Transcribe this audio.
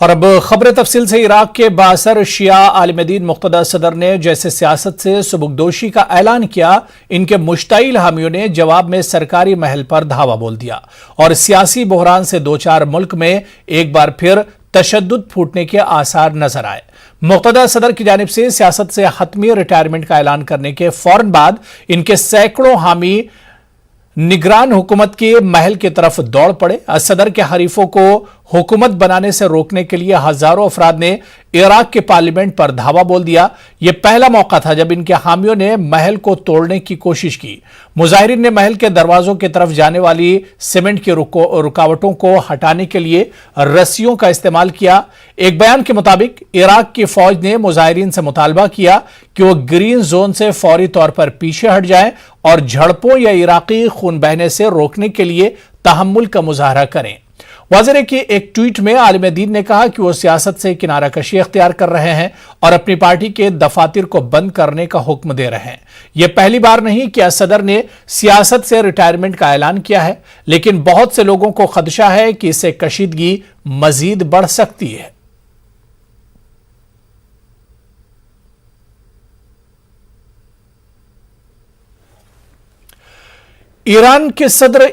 اور اب خبر تفصیل سے इराक के बासर शिया आलिम दीन मुक़्तदा सदर ने जैसे सियासत से सुबुकदोशी का ऐलान किया, इनके मुश्ताइल हामियों ने जवाब में सरकारी महल पर धावा बोल दिया और सियासी बहरान से दो चार मुल्क में एक बार फिर तशद्दुद फूटने के आसार नजर आए। मुक़्तदा सदर की जानिब से सियासत से हतमी रिटायरमेंट का ऐलान करने के फौरन बाद इनके सैकड़ों हामी निगरान हुकूमत के महल की तरफ दौड़ पड़े। सदर के हरीफों को हुकूमत बनाने से रोकने के लिए हजारों अफराद ने इराक के पार्लियामेंट पर धावा बोल दिया। यह पहला मौका था जब इनके हामियों ने महल को तोड़ने की कोशिश की। मुजाहिरीन ने महल के दरवाजों की तरफ जाने वाली सीमेंट की रुकावटों को हटाने के लिए रस्सियों का इस्तेमाल किया। एक बयान के मुताबिक इराक की फौज ने मुजाहिरीन से मुतालबा किया कि वो ग्रीन जोन से फौरी तौर पर पीछे हट जाएं और झड़पों या इराकी खून बहने से रोकने के लिए तहम्मुल का मुजाहरा करें। वाज़ेह के एक ट्वीट में आलिम दीन ने कहा कि वो सियासत से किनारा कशी इख्तियार कर रहे हैं और अपनी पार्टी के दफातर को बंद करने का हुक्म दे रहे हैं। यह पहली बार नहीं कि सदर ने सियासत से रिटायरमेंट का ऐलान किया है, लेकिन बहुत से लोगों को खदशा है कि इससे कशीदगी मजीद बढ़ सकती है। ईरान के सदर